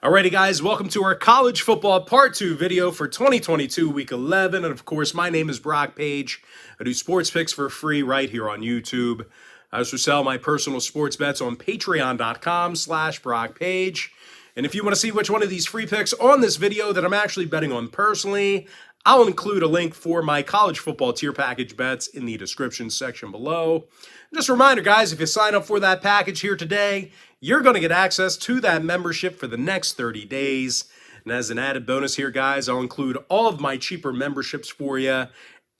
Alrighty guys, welcome to our college football part 2 video for 2022 week 11. And of course, my name is Brock Page. I do sports picks for free right here on YouTube. I also sell my personal sports bets on patreon.com/BrockPage. And if you want to see which one of these free picks on this video that I'm actually betting on personally, I'll include a link for my college football tier package bets in the description section below. Just a reminder, guys, if you sign up for that package here today, you're going to get access to that membership for the next 30 days. And as an added bonus here, guys, I'll include all of my cheaper memberships for you,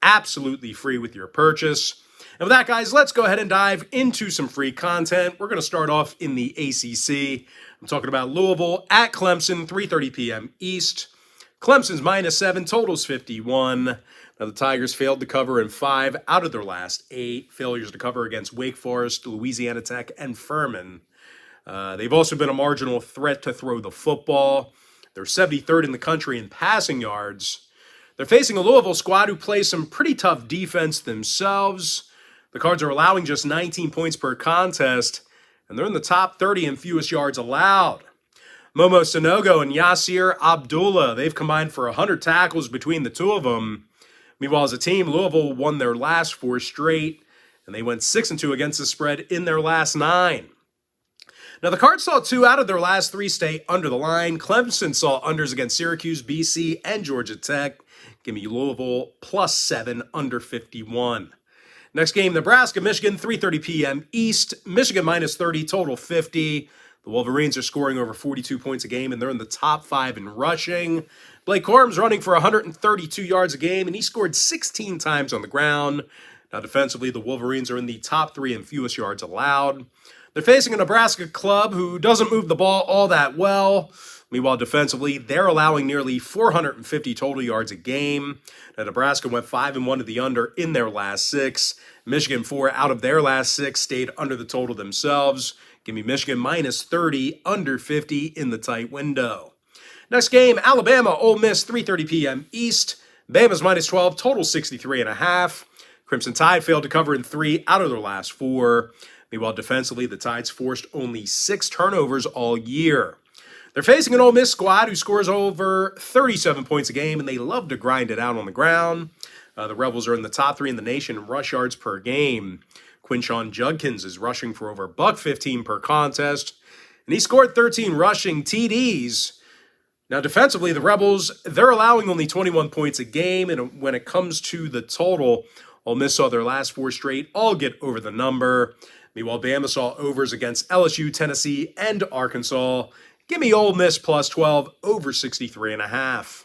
absolutely free with your purchase. And with that, guys, let's go ahead and dive into some free content. We're going to start off in the ACC. I'm talking about Louisville at Clemson, 3:30 p.m. East. Clemson's -7, totals 51. Now, the Tigers failed to cover in 5 out of their last 8. Failures to cover against Wake Forest, Louisiana Tech, and Furman. They've also been a marginal threat to throw the football. They're 73rd in the country in passing yards. They're facing a Louisville squad who plays some pretty tough defense themselves. The Cards are allowing just 19 points per contest, and they're in the top 30 in fewest yards allowed. Momo Sanogo and Yasir Abdullah, they've combined for 100 tackles between the two of them. Meanwhile, as a team, Louisville won their last 4 straight, and they went 6-2 against the spread in their last 9. Now, the Cards saw 2 out of their last 3 stay under the line. Clemson saw unders against Syracuse, BC, and Georgia Tech. Give me Louisville +7 under 51. Next game, Nebraska, Michigan, 3:30 p.m. East. Michigan -30, total 50. The Wolverines are scoring over 42 points a game, and they're in the top 5 in rushing. Blake Corum's running for 132 yards a game, and he scored 16 times on the ground. Now, defensively, the Wolverines are in the top 3 in fewest yards allowed. They're facing a Nebraska club who doesn't move the ball all that well. Meanwhile, defensively, they're allowing nearly 450 total yards a game. Now, Nebraska went 5-1 to the under in their last 6. Michigan, 4 out of their last 6 stayed under the total themselves. Give me Michigan -30, under 50 in the tight window. Next game, Alabama, Ole Miss, 3:30 p.m. East. Bama's -12, total 63.5. Crimson Tide failed to cover in 3 out of their last 4. Meanwhile, defensively, the Tides forced only 6 turnovers all year. They're facing an Ole Miss squad who scores over 37 points a game, and they love to grind it out on the ground. The Rebels are in the top 3 in the nation in rush yards per game. Quinshon Judkins is rushing for over $115 per contest, and he scored 13 rushing TDs. Now, defensively, the Rebels, they're allowing only 21 points a game, and when it comes to the total, Ole Miss saw their last 4 straight all get over the number. Meanwhile, Bama saw overs against LSU, Tennessee, and Arkansas. Give me Ole Miss +12, over 63.5.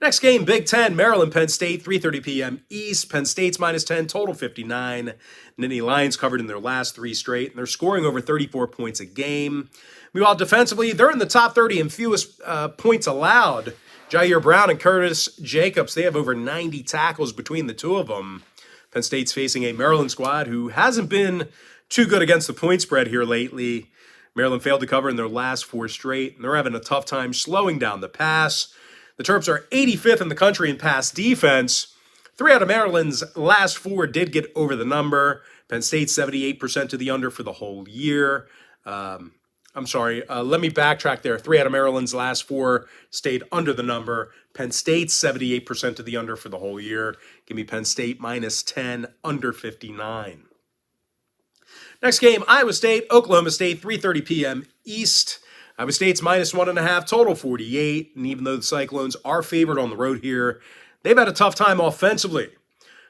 Next game, Big Ten, Maryland, Penn State, 3:30 p.m. East. Penn State's -10, total 59. Nittany Lions covered in their last 3 straight, and they're scoring over 34 points a game. Meanwhile, defensively, they're in the top 30 in fewest points allowed. Jair Brown and Curtis Jacobs, they have over 90 tackles between the two of them. Penn State's facing a Maryland squad who hasn't been too good against the point spread here lately. Maryland failed to cover in their last 4 straight, and they're having a tough time slowing down the pass. The Terps are 85th in the country in pass defense. 3 out of Maryland's last 4 did get over the number. Penn State 78% to the under for the whole year. Let me backtrack there. 3 out of Maryland's last 4 stayed under the number. Penn State 78% to the under for the whole year. Give me Penn State -10, under 59. Next game, Iowa State, Oklahoma State, 3:30 p.m. East. Iowa State's -1.5, total 48. And even though the Cyclones are favored on the road here, they've had a tough time offensively.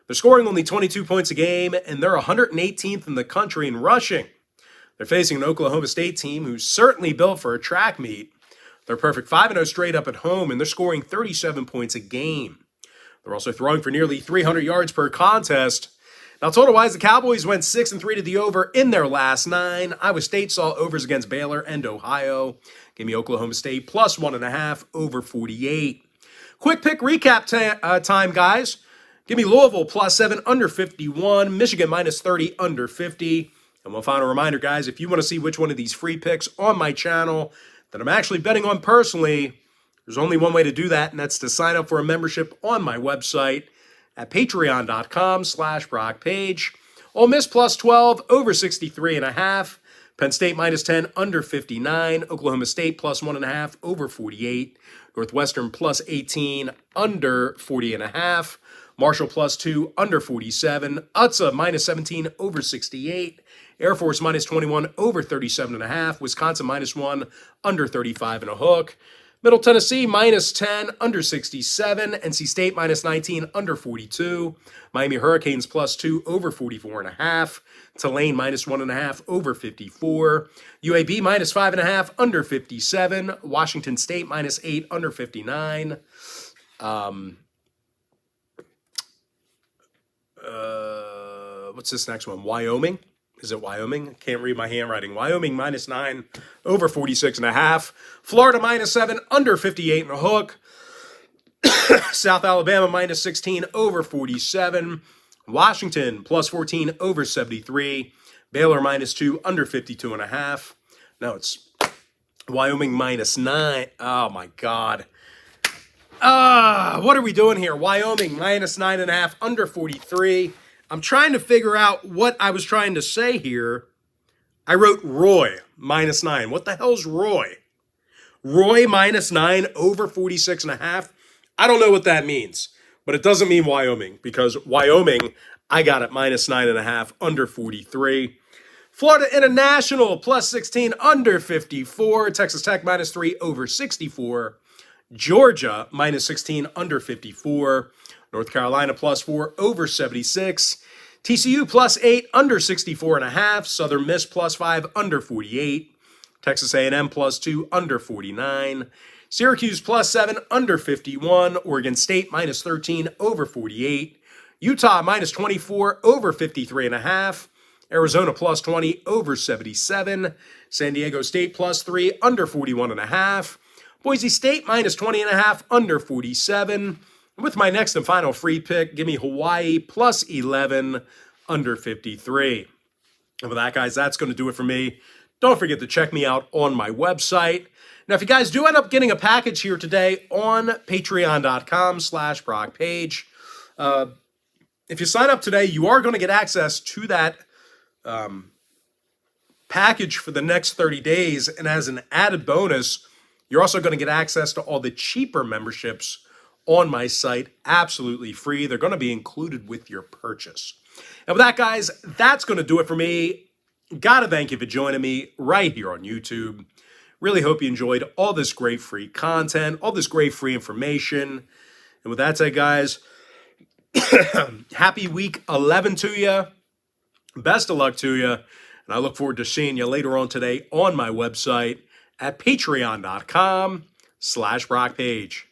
They're scoring only 22 points a game, and they're 118th in the country in rushing. They're facing an Oklahoma State team who's certainly built for a track meet. They're perfect 5-0 straight up at home, and they're scoring 37 points a game. They're also throwing for nearly 300 yards per contest. Now, total-wise, the Cowboys went 6-3 to the over in their last 9. Iowa State saw overs against Baylor and Ohio. Give me Oklahoma State +1.5, over 48. Quick pick recap time, guys. Give me Louisville +7, under 51. Michigan -30, under 50. And one final reminder, guys, if you want to see which one of these free picks on my channel that I'm actually betting on personally, there's only one way to do that, and that's to sign up for a membership on my website at patreon.com/BrockPage. Ole Miss +12, over 63.5. Penn State minus 10, under 59. Oklahoma State plus 1.5, over 48. Northwestern plus 18, under 40.5. Marshall plus 2, under 47. UTSA minus 17, over 68. Air Force minus 21, over 37.5. Wisconsin minus 1, under 35 and a hook. Middle Tennessee minus 10, under 67. NC State minus 19, under 42. Miami Hurricanes plus 2, over 44.5. Tulane minus 1.5, over 54. UAB minus 5.5, under 57. Washington State minus 8, under 59. What's this next one? Wyoming? Is it Wyoming? I can't read my handwriting. Wyoming minus 9, over 46.5. Florida minus 7, under 58 and a hook. South Alabama minus 16, over 47. Washington plus 14, over 73. Baylor minus 2, under 52.5. No, it's Wyoming minus 9. Oh my God. What are we doing here? Wyoming minus 9.5, under 43. I'm trying to figure out what I was trying to say here. I wrote Roy minus 9. What the hell's Roy? Roy minus 9, over 46.5. I don't know what that means, but it doesn't mean Wyoming, because Wyoming, I got it minus 9.5, under 43. Florida International plus 16, under 54. Texas Tech minus 3, over 64. Georgia minus 16, under 54. North Carolina plus 4, over 76. TCU plus 8, under 64.5. Southern Miss plus 5, under 48. Texas A&M plus 2, under 49. Syracuse plus 7, under 51. Oregon State minus 13, over 48. Utah minus 24, over 53.5. Arizona plus 20, over 77. San Diego State plus 3, under 41.5. Boise State minus 20.5, under 47. With my next and final free pick, give me Hawaii plus 11, under 53. And with that, guys, that's going to do it for me. Don't forget to check me out on my website. Now, if you guys do end up getting a package here today on patreon.com/BrockPage, if you sign up today, you are going to get access to that package for the next 30 days. And as an added bonus, you're also going to get access to all the cheaper memberships on my site, absolutely free. They're going to be included with your purchase. And with that, guys, that's going to do it for me. Gotta thank you for joining me right here on YouTube. Really hope you enjoyed all this great free content, all this great free information. And with that said, guys, happy week 11 to you. Best of luck to you. And I look forward to seeing you later on today on my website at patreon.com/BrockPage.